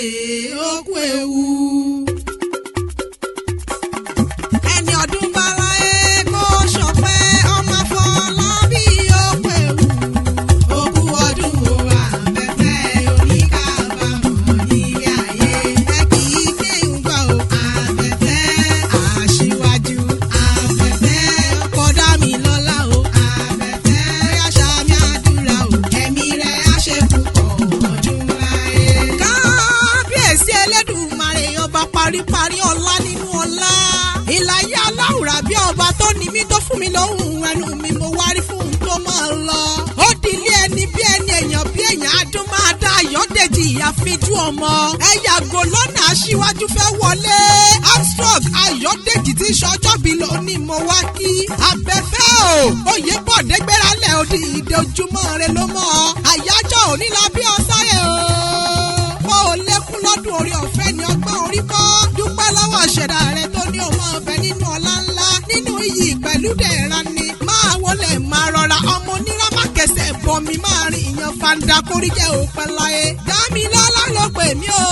ó kú ewu. ẹni ọdún bára ẹ kó ṣọpẹ́ ọmọ Afọlábí ó kú ewu. ó kú ọdún wo Àbẹ̀fẹ́ oníkàbámọ̀ nílé ayé. ẹ kì í gbé ìgbà o Àbẹ̀fẹ́ aṣíwájú. Àbẹ̀fẹ́ ọkọ Dámilọ́lá o Àbẹ̀fẹ́ àṣà mi àdúrà o ẹ̀mí rẹ̀ á ṣe púpọ̀ ọdún láyé. kábíyèsí Elédùmarè ọba paríparí ọlá nínú ọlá. ìlàyé aláwùrà bí ọba tó ní mí tó fún mi lóhùn ẹnu mi mo wárí fún un tó máa lọ. ó dilé ẹni bí ẹni èèyàn bí èèyàn adún máa dá Ayọ̀dèjì àfijú ọmọ. ẹ yàgò lọ́nà aṣíwájú fẹ́ wọlé. Armstrong Ayọ̀dèjì tí sọjọ́bí lónìí mo wá kí. Àbẹ̀fẹ́ o Oyèbọ̀dé gbéralẹ̀ òdì ìdè ojúmọ́ rẹ ló mọ́. àyájọ́ òní la bí ọ̀sáyẹ̀ o. kó o lékún lọ́dún orí ọ̀fẹ́ ni ọgbọ́n orí kọ́. dúpẹ́ lọ́wọ́ ṣẹ̀dá rẹ tó ní ọmọ ọbẹ̀ nínú ọlá ńlá nínú iyì pẹ̀lú dẹ̀ra ni. máa wọlé máa rọra ọmọ oníràmà kẹsẹ̀ bọ̀mí máa rìn ìyàn fanda kórí jẹ́ òpin láyé. Dámilọ́lá ló pè mí o.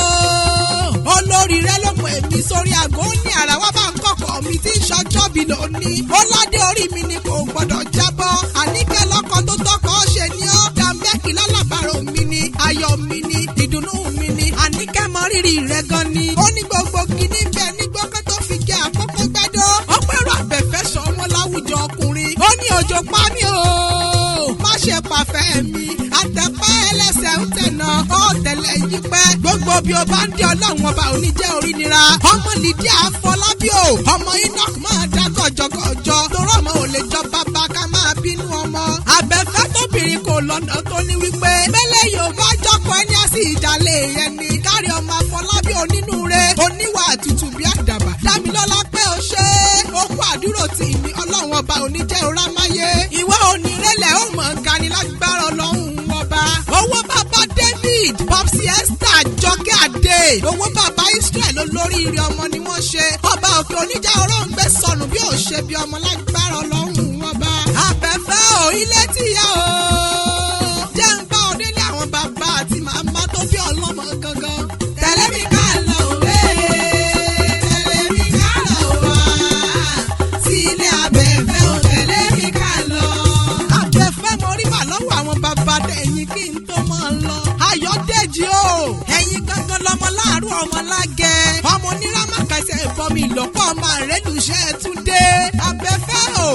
olórí rẹ ló pè mí sórí àgọ́ ó ní àràwá bá ń kọ̀kọ̀ mi tí ń ṣọjọ́bí lónìí. ó ládé orí mi ni kò gbọ́dọ̀ jábọ́. àníkẹ́ lọ́kọ tó tọkọ̀ ṣe ni ọ́. dàmbẹ́kì lálábàárò mi ni ayọ̀ mi ni ìdùnnú mi ni. àníkẹ́ mọ rírì rẹ gan ni. ó ní gbogbo kìíní bẹ́ẹ̀ ní gbọ́kẹ́ tó fi jẹ́ àkókò gbẹ́dọ́. ó pẹ̀rọ Àbẹ̀fẹ́ sọ wọn láwùjọ ọkùnrin. ó ní òjò pa mí o. má ṣe pàfẹ́ mi. àtẹ̀pẹ́ ẹlẹ́sẹ̀ ń tẹ̀nà ó tẹ̀lé yí pẹ́. gbogbo bí o bá ń dé ọlọ́run ọba ò ní jẹ́ orí nira. ọmọ Lídíà Afọlábí o. ọmọ Enoch máa dá gọ̀jọ̀gọ̀jọ̀. torọ́ ọmọ ò lè jọ bàbá ká máa bínú ọmọ. Àbẹ̀fẹ́ tóbìnrin kò lọ́nà tó ní wípé. mẹ́lẹ̀ yóò bá jọ́kọ̀ ẹni á sì ìjàlè yẹn ni. kárí ọmọ Afọlábí onínúure. oníwà tútù bí àdàbà. Dámilọ́lá pé o ṣe é. ó kú àdúrò tì mí ọlọ́run ọba ò ní jẹ́ òrá máyé. ìwé onírẹ̀lẹ̀ ó mọ̀ gani lágbára ọlọ́run ọba. owó bàbá David Popsi Esther Jọkẹ́ Adé. owó bàbá Israel olóríire ọmọ ni wọ́n ṣe. ọba òkè oníjà oróǹgbé sọnù bí ò ṣe bí ọmọ lágbára ọlọ́run ọba. Àbẹ̀fẹ́ ò ilé tíya o. jẹ́ ń bá ọdẹ́lẹ̀ àwọn bàbá àti màmá tó bí ọlọ́mọ gangan. tẹ̀lé mi ká lọ òwe. tẹ̀lé mi ká lọ wá. sílé Àbẹ̀fẹ́ ò tẹ̀lé mi ká lọ. Àbẹ̀fẹ́ mo rí bà lọ́wọ́ àwọn bàbá tẹ̀yìn kí n tó máa lọ. Ayọ̀dèjì o. ẹ̀yin gangan lọmọ láàárọ̀ ọmọ lágẹ̀. ọmọ oníràmà kẹsẹ̀ ìbọmi ìlọ́pọ̀ ọmọ àrẹ́lùṣẹ́ Túndé. Àbẹ̀fẹ́ o.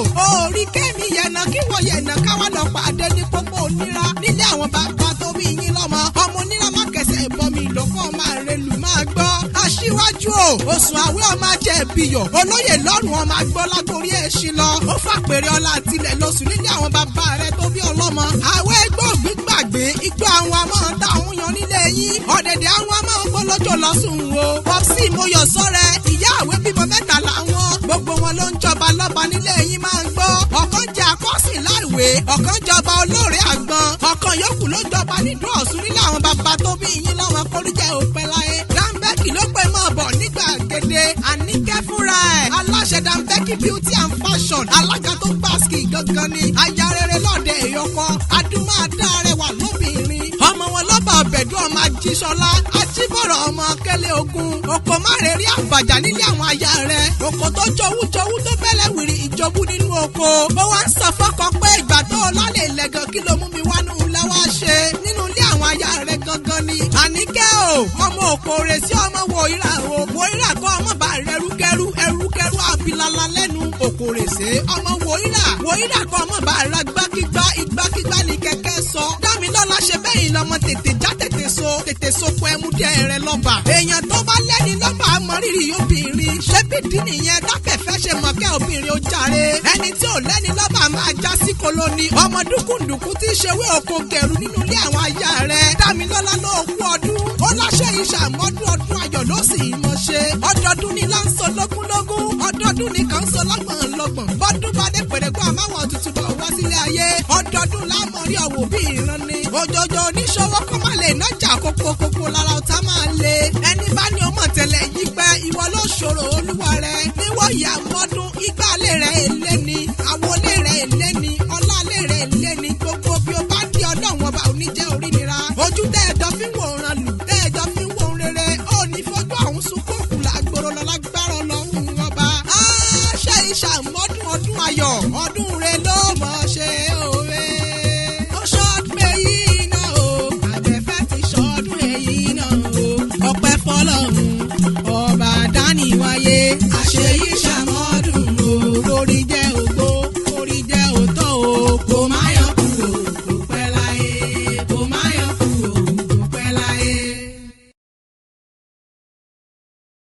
orí kẹ́mi yẹ̀nà kí wọ́n yẹ̀nà káwá lọ pàdé ní pópó onírà. nílé àwọn bàbá tó bí yín lọ́mọ. ọmọ oníràmà kẹsẹ̀ ìbọmi ìlọ́pọ̀ ọmọ àrẹ́lù máa gbọ́. aṣíwájú o. oṣù àwẹ̀ ọmọ ajẹ́ ìbíyọ̀. olóyè lọ́rùn ọmọ agbọ́ látorí ẹ̀ṣin lọ. ó fàpèrè ọlá àtìlẹ̀ lọ́sùn nílé àwọn bàbá rẹ tó bí ọlọ́mọ. àwẹ̀ gbọ́ gbígbàgbé igbó àwọn amọ̀ ta òun yan nílé yín. ọ̀dẹ̀dẹ̀ àwọn amọ̀ gbọ́lọ́jọ́ lọ́sùn o. Popsi mo yọ̀ sọ́rẹ́ ìyá àwẹ̀ bímọ mẹ́ta làwọn. gbogbo wọn ló ń jọba lọ́ba nílé yín máa ń gbọ́. ọ̀kan jẹ́ akọ́sìn láìwé ọ̀kan jọba olóore àgbọn. ọ̀kan yòókù ló jọba nídùú Ọ̀ṣun nílé àwọn bàbá tó bí yín lọ́wọ́ kórìjẹ́ òpẹ́ láyé. Dambẹ́kì ló pè mọ́ bọ̀ nígbà gèdè. Àníkẹ́ fúnra ẹ̀ aláṣẹ Dambẹ́kì beauty and fashion. alága tó gbàsíkì gangan ni. aya rere lọ́ọ̀dẹ èyọkọ adúmáadá rẹwà lóbìnrin. ọmọ wọn lọ́ba ọ̀bẹ̀dún ọmọ Ajíṣọlá Ajíbọ̀rọ̀ ọmọ Kẹ́lẹ́ ogun. òkò má rè rí àbàjá nílé àwọn aya rẹ̀. òkò tó jowú tó bẹ́lẹ̀ wìrì ìjọbú nínú oko. ó wá ń sọ fọ́kọ pé ìgbà tó lálẹ́ ìlẹ̀gàn kí ló mú mi wá nù lẹ́wọ́ ṣe. nínú ilé àwọn aya rẹ̀ gangan ni. Àníkẹ́ o ọmọ òkòrè sí ọmọ Wòyíra o. Wòyíra kọ́ ọmọ bá rẹrúkẹrú ẹrúkẹrú àbílálà lẹ́nu òkòrè sí ọmọ Wòyíra. Wòyíra kọ́ ọmọ bá ra gbákígbá igbákígbá ní kẹ̀kẹ́ sọ. Dámilọ́lá ṣe bẹ́yìn lọ́mọ tètè já tètè sopọ̀ ẹmu dẹ rẹ lọ́ba. èèyàn tó bá lẹ́ni lọ́ba àmọ́rírì obìnrin. ṣé bídí nìyẹn dákẹ́fẹ́ ṣe mọ̀kẹ́ obìnrin ó jàre. ẹni tí ò lẹ́ni lọ́ba máa já sí koloni. ọmọ dúkùndùkú tí ń ṣewé oko gẹ̀rù nínú ilé àwọn aya rẹ̀. Dámilọ́lá ló kú ọdún. ó láṣẹ ìṣàmọ́dún ọdún ayọ̀ ló sì ń mọ̀ ṣe. ọdọọdún ni láǹsọ lógúnlógún. ọdọọdún ni kàn ń sọ lọ́gbọ̀nlọ́gbọ̀n. bọ́dún bá dé pèrèkọ́ àmáwọn tuntun bọ̀ wá sílé ayé. ọdọọdún lámọ̀ rí ọ̀wọ̀ bí ìran ni. òjòjò oníṣòwò kọ́ máa lè nájà kókókókó lára ọ̀tá máa le.